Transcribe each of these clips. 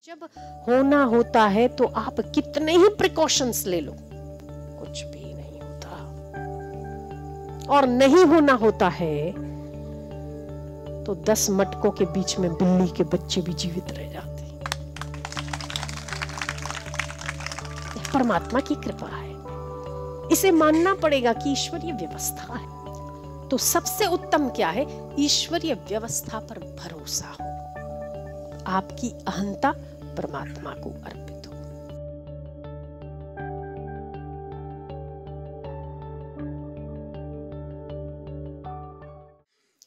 जब होना होता है तो आप कितने ही प्रिकॉशंस ले लो, कुछ भी नहीं होता। और नहीं होना होता है तो 10 मटकों के बीच में बिल्ली के बच्चे भी जीवित रह जाते हैं। परमात्मा की कृपा है, इसे मानना पड़ेगा कि ईश्वरीय व्यवस्था है। तो सबसे उत्तम क्या है? ईश्वरीय व्यवस्था पर भरोसा हो, आपकी अहंता परमात्मा को अर्पित हो।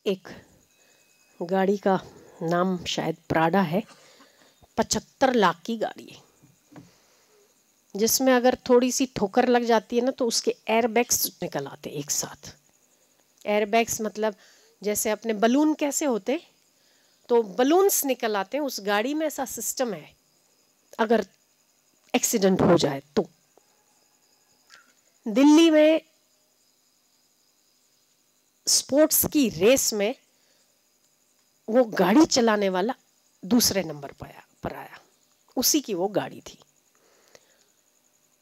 एक गाड़ी का नाम शायद प्राडा है, 75 लाख की गाड़ी है, जिसमें अगर थोड़ी सी ठोकर लग जाती है ना तो उसके एयरबैग्स निकल आते एक साथ। एयरबैग्स मतलब जैसे अपने बलून कैसे होते, तो बलून्स निकल आते हैं। उस गाड़ी में ऐसा सिस्टम है, अगर एक्सीडेंट हो जाए तो। दिल्ली में स्पोर्ट्स की रेस में वो गाड़ी चलाने वाला दूसरे नंबर पर आया, उसी की वो गाड़ी थी।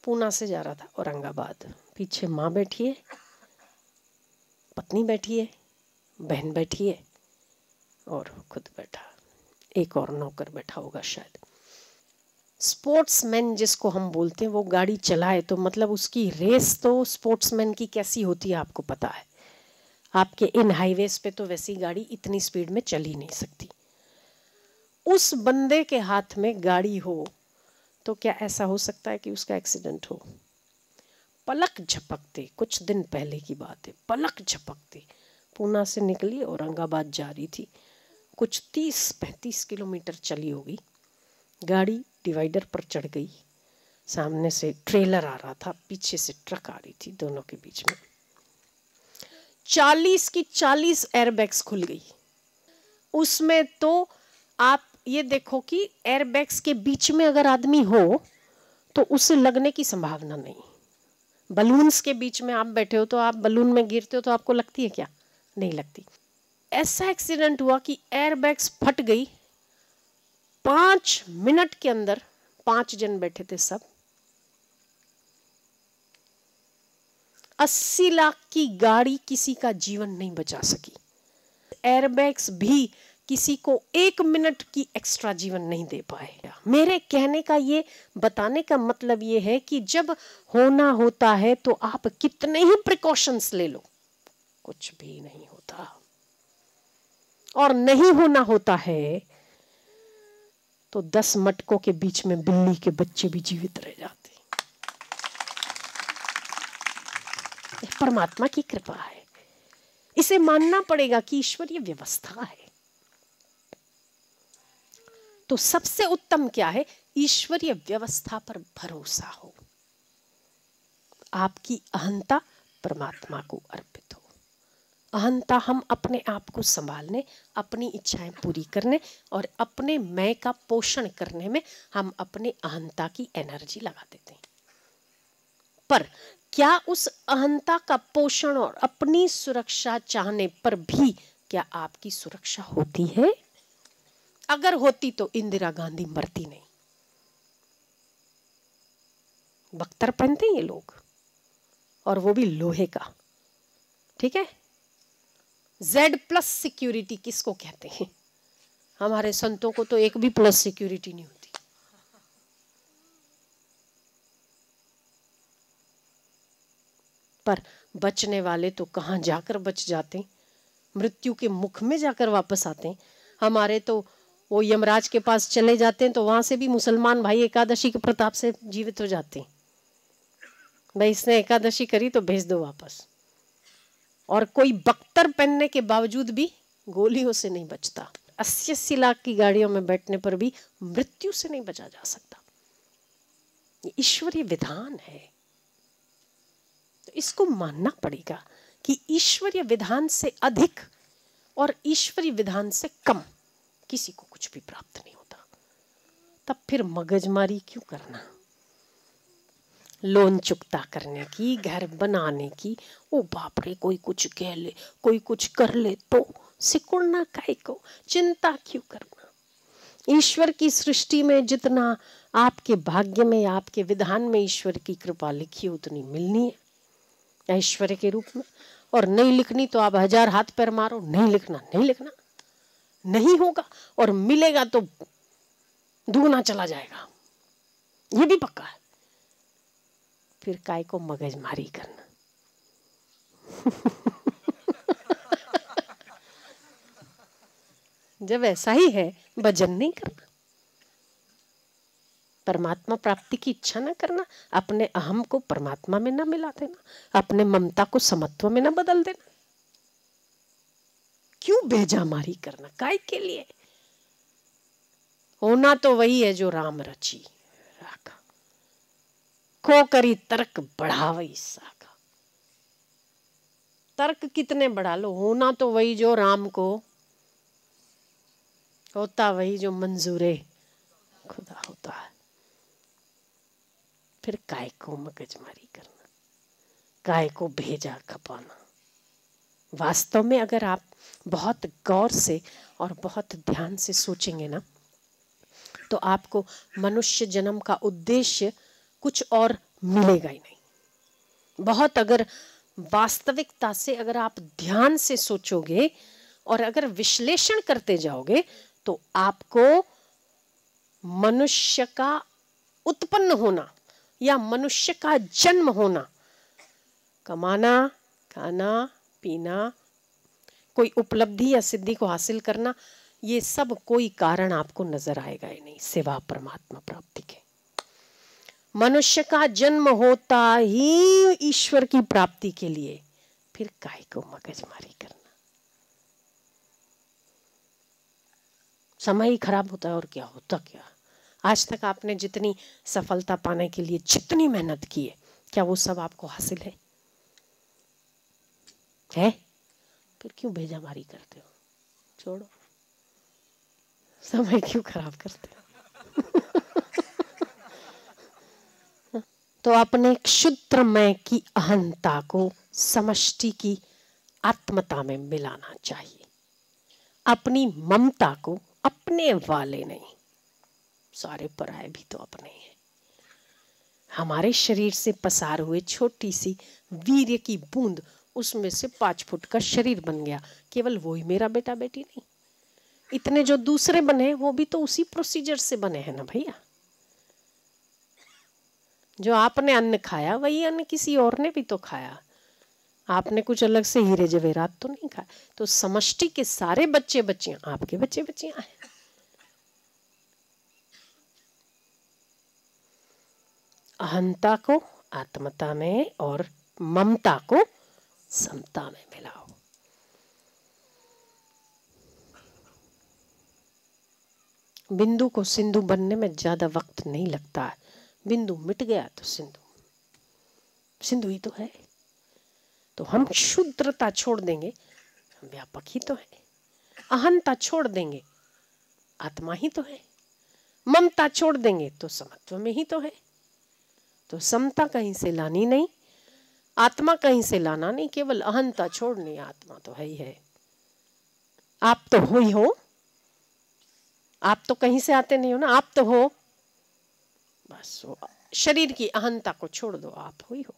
पूना से जा रहा था औरंगाबाद, पीछे माँ बैठी है, पत्नी बैठी है, बहन बैठी है और खुद बैठा, एक और नौकर बैठा होगा शायद। स्पोर्ट्समैन जिसको हम बोलते हैं वो गाड़ी चलाए तो मतलब उसकी रेस तो स्पोर्ट्समैन की कैसी होती है आपको पता है। आपके इन हाईवेज पे तो वैसी गाड़ी इतनी स्पीड में चल ही नहीं सकती। उस बंदे के हाथ में गाड़ी हो तो क्या ऐसा हो सकता है कि उसका एक्सीडेंट हो? पलक झपकते, कुछ दिन पहले की बात है, पलक झपकते पूना से निकली, औरंगाबाद जा रही थी, कुछ 30-35 किलोमीटर चली होगी। गाड़ी डिवाइडर पर चढ़ गई, सामने से ट्रेलर आ रहा था, पीछे से ट्रक आ रही थी, दोनों के बीच में 40 की 40 एयरबैग्स खुल गई। उसमें तो आप ये देखो कि एयरबैग्स के बीच में अगर आदमी हो तो उसे लगने की संभावना नहीं। बलून्स के बीच में आप बैठे हो तो आप बलून में गिरते हो तो आपको लगती है क्या? नहीं लगती। ऐसा एक्सीडेंट हुआ कि एयरबैग्स फट गई। 5 मिनट के अंदर 5 जन बैठे थे, सब 80 लाख की गाड़ी किसी का जीवन नहीं बचा सकी। एयरबैग्स भी किसी को 1 मिनट की एक्स्ट्रा जीवन नहीं दे पाए। मेरे कहने का ये बताने का मतलब ये है कि जब होना होता है तो आप कितने ही प्रिकॉशंस ले लो, कुछ भी नहीं होता। और नहीं होना होता है तो 10 मटकों के बीच में बिल्ली के बच्चे भी जीवित रह जाते हैं। परमात्मा की कृपा है, इसे मानना पड़ेगा कि ईश्वरीय व्यवस्था है। तो सबसे उत्तम क्या है? ईश्वरीय व्यवस्था पर भरोसा हो, आपकी अहंता परमात्मा को अर्पित हो। अहंता हम अपने आप को संभालने, अपनी इच्छाएं पूरी करने और अपने मैं का पोषण करने में हम अपने अहंता की एनर्जी लगा देते हैं। पर क्या उस अहंता का पोषण और अपनी सुरक्षा चाहने पर भी क्या आपकी सुरक्षा होती है? अगर होती तो इंदिरा गांधी मरती नहीं। बख्तर पहनते हैं ये लोग, और वो भी लोहे का, ठीक है। Z+ सिक्योरिटी किसको कहते हैं? हमारे संतों को तो एक भी प्लस सिक्योरिटी नहीं होती। पर बचने वाले तो कहाँ जाकर बच जाते हैं, मृत्यु के मुख में जाकर वापस आते हैं। हमारे तो वो यमराज के पास चले जाते हैं तो वहां से भी मुसलमान भाई एकादशी के प्रताप से जीवित हो जाते हैं। भाई इसने एकादशी करी तो भेज दो वापस। और कोई बख्तर पहनने के बावजूद भी गोलियों से नहीं बचता। 80-80 लाख की गाड़ियों में बैठने पर भी मृत्यु से नहीं बचा जा सकता। ये ईश्वरीय विधान है, तो इसको मानना पड़ेगा कि ईश्वरीय विधान से अधिक और ईश्वरीय विधान से कम किसी को कुछ भी प्राप्त नहीं होता। तब फिर मगजमारी क्यों करना? लोन चुकता करने की, घर बनाने की, ओ बाप रे कोई कुछ कह ले, कोई कुछ कर ले तो सिकुड़ना काहे को, चिंता क्यों करना? ईश्वर की सृष्टि में जितना आपके भाग्य में, आपके विधान में ईश्वर की कृपा लिखी उतनी मिलनी है ऐश्वर्य के रूप में। और नहीं लिखनी तो आप 1000 हाथ पैर मारो, नहीं लिखना, नहीं लिखना, नहीं होगा। और मिलेगा तो दुगना चला जाएगा, ये भी पक्का है। फिर काय को मगजमारी करना। जब ऐसा ही है, भजन नहीं करना, परमात्मा प्राप्ति की इच्छा ना करना, अपने अहम को परमात्मा में ना मिला देना, अपने ममता को समत्व में ना बदल देना। क्यों बेजामारी करना, काय के लिए? होना तो वही है जो राम रची राखा, को करी तर्क बढ़ावई साखा। तर्क कितने बढ़ा लो, होना तो वही जो राम को, होता वही जो मंजूरे खुदा होता है। फिर काय को मगजमारी करना, काय को भेजा खपाना। वास्तव में अगर आप बहुत गौर से और बहुत ध्यान से सोचेंगे ना, तो आपको मनुष्य जन्म का उद्देश्य कुछ और मिलेगा ही नहीं। बहुत अगर वास्तविकता से अगर आप ध्यान से सोचोगे और अगर विश्लेषण करते जाओगे, तो आपको मनुष्य का उत्पन्न होना या मनुष्य का जन्म होना, कमाना, खाना पीना, कोई उपलब्धि या सिद्धि को हासिल करना, ये सब कोई कारण आपको नजर आएगा ही नहीं सिवा परमात्मा प्राप्ति के। मनुष्य का जन्म होता ही ईश्वर की प्राप्ति के लिए, फिर काय को मगजमारी करना। समय ही खराब होता है और क्या होता क्या। आज तक आपने जितनी सफलता पाने के लिए जितनी मेहनत की है, क्या वो सब आपको हासिल है? फिर क्यों बेजामारी करते हो? छोड़ो, समय क्यों खराब करते हो? तो अपने क्षुद्रमय की अहंता को समष्टि की आत्मता में मिलाना चाहिए। अपनी ममता को अपने वाले नहीं, सारे पराये भी तो अपने हैं। हमारे शरीर से पसार हुए छोटी सी वीर्य की बूंद, उसमें से 5 फुट का शरीर बन गया। केवल वो ही मेरा बेटा बेटी नहीं, इतने जो दूसरे बने वो भी तो उसी प्रोसीजर से बने हैं ना भैया। जो आपने अन्न खाया वही अन्न किसी और ने भी तो खाया। आपने कुछ अलग से हीरे जवेरात तो नहीं खाए। तो समष्टि के सारे बच्चे बच्चियां आपके बच्चे बच्चियां हैं। अहंता को आत्मता में और ममता को समता में मिलाओ। बिंदु को सिंधु बनने में ज्यादा वक्त नहीं लगता है। बिंदु मिट गया तो सिंधु सिंधु ही तो है। तो हम क्षुद्रता छोड़ देंगे, हम व्यापक ही तो है। अहंता छोड़ देंगे, आत्मा ही तो है। ममता छोड़ देंगे तो समत्व में ही तो है। तो समता कहीं से लानी नहीं, आत्मा कहीं से लाना नहीं, केवल अहंता छोड़नी, आत्मा तो है ही है। आप तो हो ही हो, आप तो कहीं से आते नहीं हो ना, आप तो हो। बस वो शरीर की अहंता को छोड़ दो, आप हो ही हो।